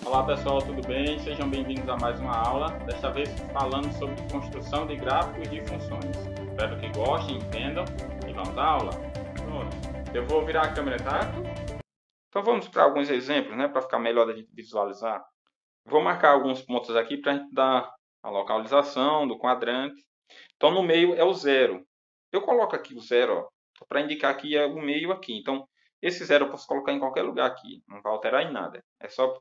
Olá pessoal, tudo bem? Sejam bem-vindos a mais uma aula, desta vez falando sobre construção de gráficos de funções. Espero que gostem, entendam e vamos à aula. Pronto. Eu vou virar a câmera, tá? Então vamos para alguns exemplos, né, para ficar melhor da gente visualizar. Vou marcar alguns pontos aqui para a gente dar a localização do quadrante. Então no meio é o zero. Eu coloco aqui o zero para indicar que é o meio aqui. Então esse zero eu posso colocar em qualquer lugar aqui, não vai alterar em nada. É só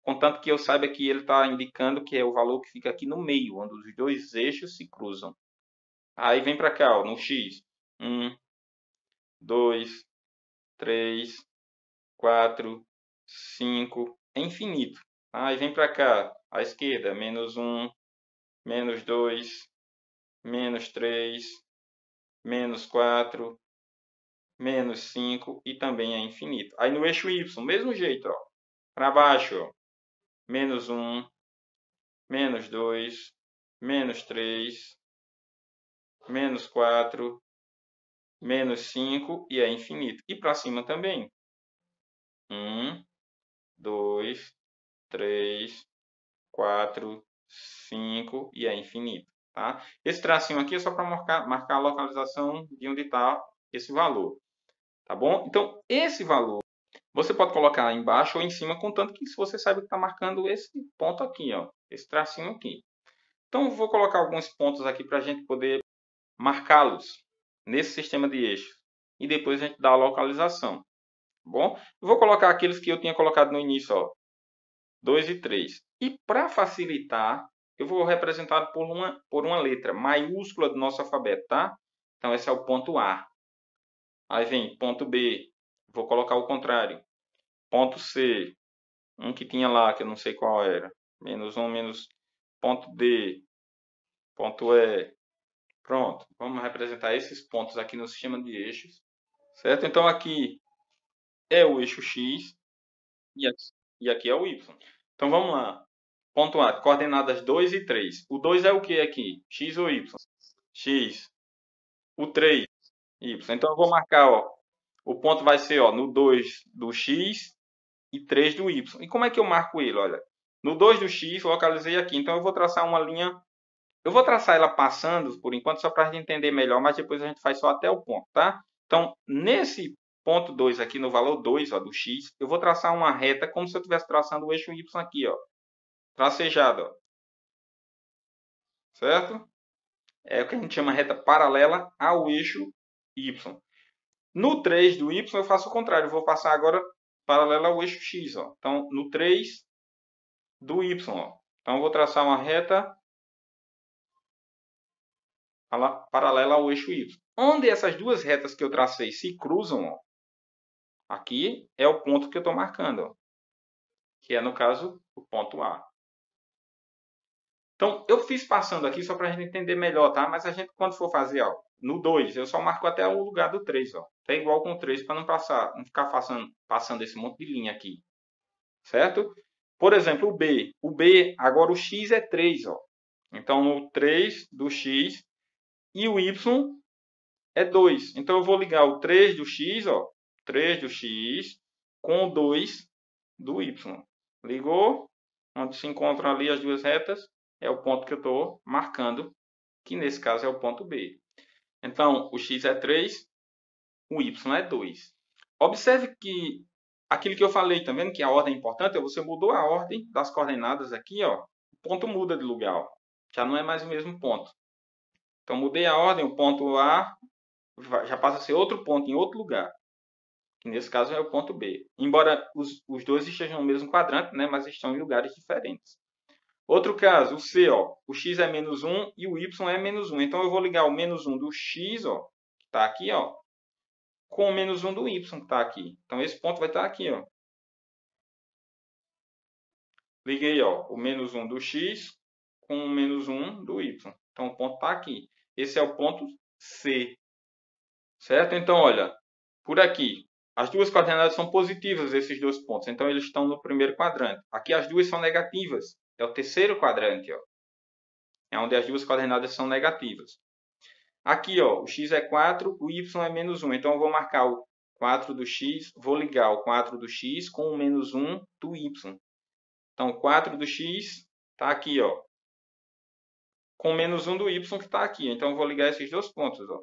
contanto que eu saiba que ele está indicando que é o valor que fica aqui no meio, onde os dois eixos se cruzam. Aí vem para cá, ó, no x. 1, 2, 3, 4, 5, é infinito. Aí vem para cá, à esquerda, menos 1, menos 2, menos 3, menos 4, menos 5 e também é infinito. Aí no eixo y, mesmo jeito, ó. Para baixo, ó, menos 1, menos 2, menos 3, menos 4, menos 5 e é infinito. E para cima também. 1, 2, 3, 4, 5 e é infinito. Tá? Esse tracinho aqui é só para marcar a localização de onde está esse valor. Tá bom? Então, esse valor você pode colocar embaixo ou em cima, contanto que se você sabe que está marcando esse ponto aqui, ó, esse tracinho aqui. Então, eu vou colocar alguns pontos aqui para a gente poder marcá-los nesse sistema de eixos. E depois a gente dá a localização. Tá bom? Eu vou colocar aqueles que eu tinha colocado no início, ó, 2 e 3. E para facilitar, eu vou representar por uma letra maiúscula do nosso alfabeto, tá? Então, esse é o ponto A. Aí vem ponto B. Vou colocar o contrário. Ponto C. Um que tinha lá, que eu não sei qual era. Menos 1, menos ponto D. Ponto E. Pronto. Vamos representar esses pontos aqui no sistema de eixos. Certo? Então, aqui é o eixo X e aqui é o Y. Então, vamos lá. Ponto A, coordenadas 2 e 3. O 2 é o que aqui? X ou Y? X. O 3, Y. Então, eu vou marcar, ó, o ponto vai ser, ó, no 2 do X e 3 do Y. E como é que eu marco ele? Olha, no 2 do X, localizei aqui. Então, eu vou traçar uma linha. Eu vou traçar ela passando, por enquanto, só para a gente entender melhor, mas depois a gente faz só até o ponto, tá? Então, nesse ponto 2 aqui, no valor 2, ó, do X, eu vou traçar uma reta como se eu estivesse traçando o eixo Y aqui, ó. Tracejado, ó. Certo? É o que a gente chama reta paralela ao eixo Y. No 3 do Y eu faço o contrário, eu vou passar agora paralela ao eixo X. Ó. Então, no 3 do Y. Ó. Então, eu vou traçar uma reta paralela ao eixo Y. Onde essas duas retas que eu tracei se cruzam, ó, aqui é o ponto que eu estou marcando, ó, que é, no caso, o ponto A. Então, eu fiz passando aqui só para a gente entender melhor, tá? Mas a gente, quando for fazer, ó, no 2, eu só marco até o lugar do 3, ó. É igual com o 3, para não ficar passando esse monte de linha aqui. Certo? Por exemplo, o B. O B, agora o X é 3, ó. Então, no 3 do X e o Y é 2. Então, eu vou ligar o 3 do X, ó. 3 do X com o 2 do Y. Ligou? Onde se encontram ali as duas retas, é o ponto que eu estou marcando, que nesse caso é o ponto B. Então, o x é 3, o y é 2. Observe que aquilo que eu falei, tá vendo que a ordem é importante? Você mudou a ordem das coordenadas aqui, ó, o ponto muda de lugar, ó. Já não é mais o mesmo ponto. Então, mudei a ordem, o ponto A já passa a ser outro ponto em outro lugar, que nesse caso é o ponto B. Embora os dois estejam no mesmo quadrante, né, mas estão em lugares diferentes. Outro caso, o C, ó, o x é menos 1 e o y é menos 1. Então, eu vou ligar o menos 1 do x, ó, que está aqui, ó, com o menos 1 do y, que está aqui. Então, esse ponto vai estar aqui, ó. Liguei, ó, o menos 1 do x com o menos 1 do y. Então, o ponto está aqui. Esse é o ponto C. Certo? Então, olha, por aqui, as duas coordenadas são positivas, esses dois pontos. Então, eles estão no primeiro quadrante. Aqui, as duas são negativas. É o terceiro quadrante, ó. É onde as duas coordenadas são negativas. Aqui, ó, o x é 4, o y é menos 1. Então, eu vou marcar o 4 do x, vou ligar o 4 do x com o menos 1 do y. Então, 4 do x está aqui, ó, com menos 1 do y que está aqui. Então, eu vou ligar esses dois pontos, ó,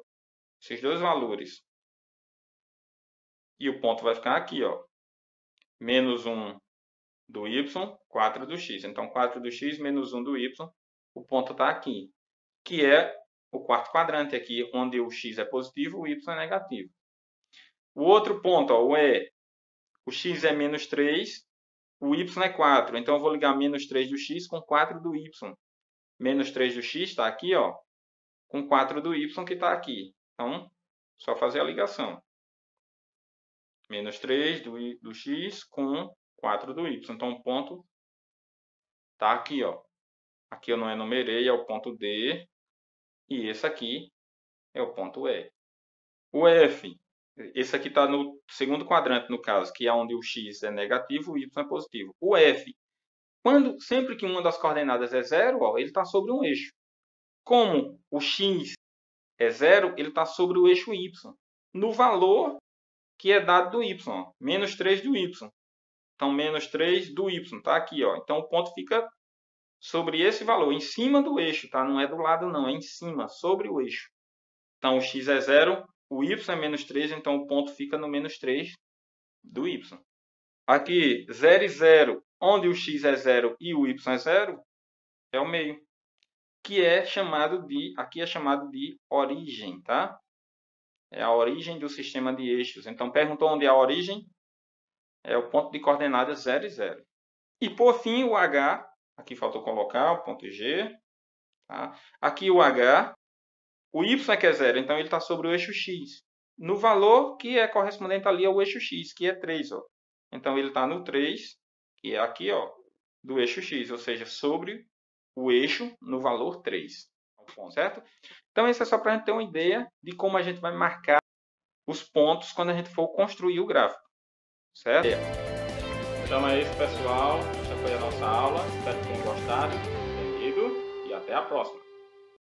esses dois valores. E o ponto vai ficar aqui, ó, menos 1 do y, 4 do x. Então, 4 do x menos 1 do y, o ponto está aqui, que é o quarto quadrante aqui, onde o x é positivo, o y é negativo. O outro ponto, ó, o E, o x é menos 3, o y é 4. Então, eu vou ligar menos 3 do x com 4 do y. Menos 3 do x está aqui, ó, com 4 do y que está aqui. Então, só fazer a ligação. Menos 3 do x com 4 do y. Então, o ponto está aqui, ó. Aqui eu não enumerei, é o ponto D. E esse aqui é o ponto E. O F, esse aqui está no segundo quadrante, no caso, que é onde o x é negativo, o y é positivo. O F, sempre que uma das coordenadas é 0, ó, ele está sobre um eixo. Como o x é 0, ele está sobre o eixo y. No valor que é dado do y, ó, menos 3 do y. Então, menos 3 do y, está aqui. Ó. Então, o ponto fica sobre esse valor, em cima do eixo, tá? Não é do lado, não, é em cima, sobre o eixo. Então, o x é 0, o y é menos 3, então o ponto fica no menos 3 do y. Aqui, 0 e 0, onde o x é 0 e o y é 0, é o meio, que é chamado de, aqui é chamado de origem, tá? É a origem do sistema de eixos. Então, perguntou onde é a origem? É o ponto de coordenadas 0 e 0. E, por fim, o H, aqui faltou colocar o ponto G. Tá? Aqui o H, o Y que é 0, então ele está sobre o eixo X. No valor que é correspondente ali ao eixo X, que é 3. Ó. Então, ele está no 3, que é aqui, ó, do eixo X, ou seja, sobre o eixo no valor 3. Certo? Então, isso é só para a gente ter uma ideia de como a gente vai marcar os pontos quando a gente for construir o gráfico. Certo? Então é isso, pessoal. Essa foi a nossa aula. Espero que tenham gostado, entendido. E até a próxima.